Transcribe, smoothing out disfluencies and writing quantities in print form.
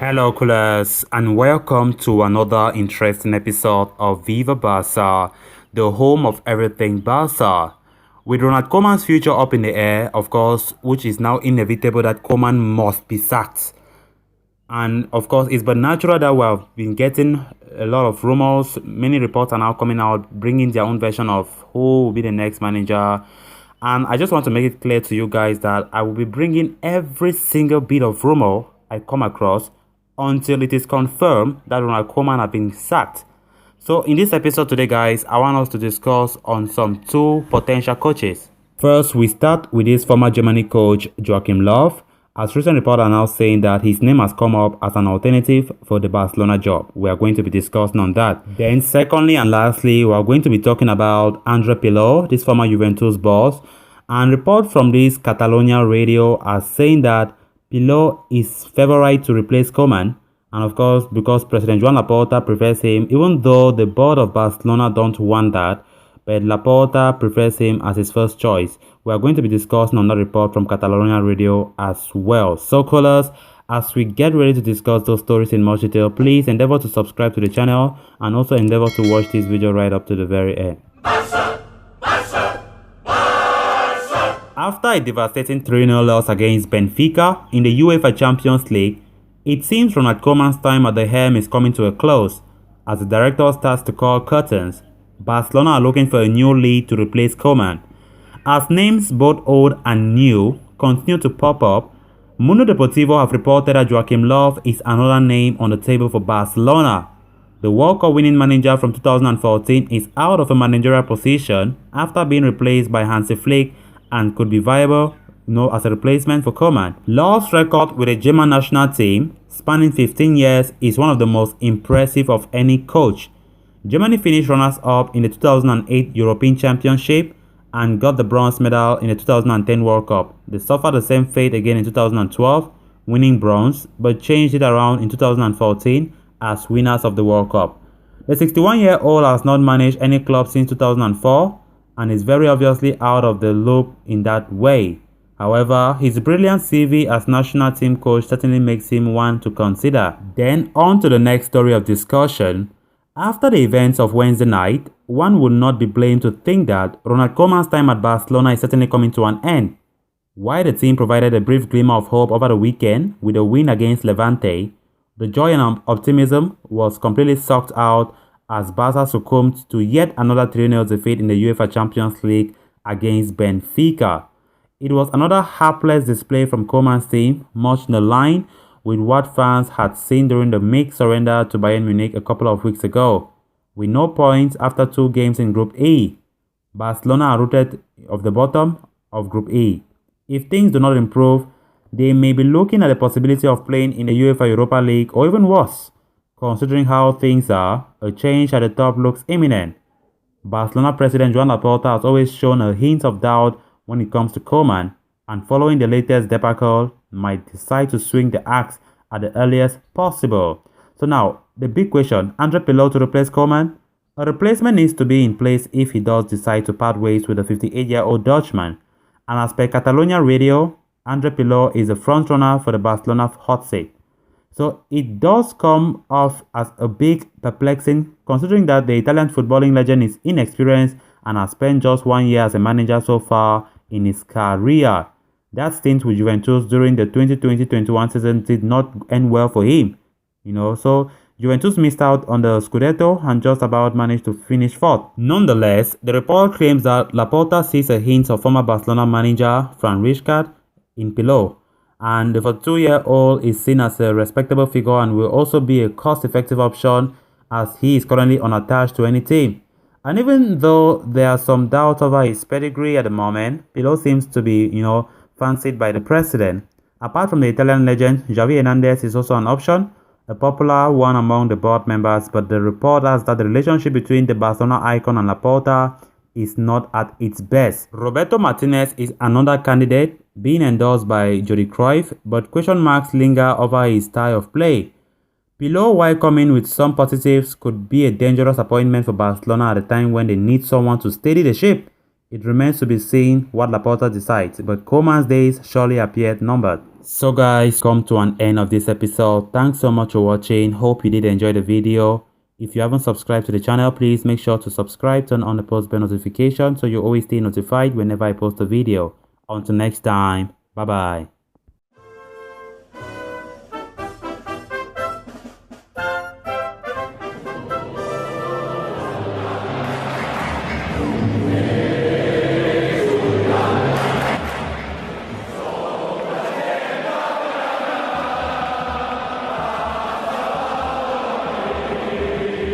Hello, coolers, and welcome to another interesting episode of Viva Barca, the home of everything Barca. With Ronald Koeman's future up in the air, of course, which is now inevitable that Koeman must be sacked. And of course, it's but natural that we have been getting a lot of rumors. Many reports are now coming out, bringing their own version of who will be the next manager. And I just want to make it clear to you guys that I will be bringing every single bit of rumor I come across until it is confirmed that Ronald Koeman has been sacked. So in this episode today, guys, I want us to discuss on some two potential coaches. First, we start with this former Germany coach Joachim Low, as recent reports are now saying that his name has come up as an alternative for the Barcelona job. We are going to be discussing on that. Then secondly and lastly, we are going to be talking about Andre Pirlo, this former Juventus boss, and report from this Catalonia radio are saying that Pirlo is favourite to replace Koeman, and of course because President Joan Laporta prefers him, even though the board of Barcelona don't want that, but Laporta prefers him as his first choice. We are going to be discussing on that report from Catalonia Radio as well. So callers, as we get ready to discuss those stories in much detail, please endeavor to subscribe to the channel and also endeavor to watch this video right up to the very end. After a devastating 3-0 loss against Benfica in the UEFA Champions League, it seems Ronald Koeman's time at the helm is coming to a close. As the director starts to call curtains, Barcelona are looking for a new lead to replace Koeman. As names both old and new continue to pop up, Mundo Deportivo have reported that Joachim Low is another name on the table for Barcelona. The World Cup winning manager from 2014 is out of a managerial position after being replaced by Hansi Flick and could be viable as a replacement for Koeman. Low's record with the German national team, spanning 15 years, is one of the most impressive of any coach. Germany finished runners-up in the 2008 European Championship and got the bronze medal in the 2010 World Cup. They suffered the same fate again in 2012, winning bronze, but changed it around in 2014 as winners of the World Cup. The 61-year-old has not managed any club since 2004 and is very obviously out of the loop in that way. However, his brilliant CV as national team coach certainly makes him one to consider. Then on to the next story of discussion. After the events of Wednesday night, one would not be blamed to think that Ronald Koeman's time at Barcelona is certainly coming to an end. While the team provided a brief glimmer of hope over the weekend with a win against Levante, the joy and optimism was completely sucked out as Barca succumbed to yet another 3-0 defeat in the UEFA Champions League against Benfica. It was another hapless display from Koeman's team, much in the line with what fans had seen during the meek surrender to Bayern Munich a couple of weeks ago. With no points after 2 games in Group E, Barcelona are rooted off the bottom of Group E. If things do not improve, they may be looking at the possibility of playing in the UEFA Europa League or even worse. Considering how things are, a change at the top looks imminent. Barcelona president Joan Laporta has always shown a hint of doubt when it comes to Koeman, and following the latest debacle, might decide to swing the axe at the earliest possible. So now, the big question, Andre Pirlo to replace Koeman? A replacement needs to be in place if he does decide to part ways with the 58-year-old Dutchman. And as per Catalonia Radio, Andre Pirlo is the frontrunner for the Barcelona hot seat. So it does come off as a big perplexing, considering that the Italian footballing legend is inexperienced and has spent just 1 year as a manager so far in his career. That stint with Juventus during the 2020-21 season did not end well for him. So Juventus missed out on the Scudetto and just about managed to finish 4th. Nonetheless, the report claims that Laporta sees a hint of former Barcelona manager Frank Rijkaard in Pirlo, and the 42-year-old is seen as a respectable figure and will also be a cost-effective option as he is currently unattached to any team. And even though there are some doubts over his pedigree at the moment, Pirlo seems to be, fancied by the president. Apart from the Italian legend, Xavi Hernandez is also an option, a popular one among the board members, but the report has that the relationship between the Barcelona icon and Laporta is not at its best. Roberto Martinez is another candidate, being endorsed by Jody Cruyff, but question marks linger over his style of play. Pirlo, while coming with some positives, could be a dangerous appointment for Barcelona at a time when they need someone to steady the ship. It remains to be seen what Laporta decides, but Koeman's days surely appeared numbered. So guys, come to an end of this episode. Thanks so much for watching. Hope you did enjoy the video. If you haven't subscribed to the channel, please make sure to subscribe, turn on the post bell notification so you always stay notified whenever I post a video. Until next time, bye bye.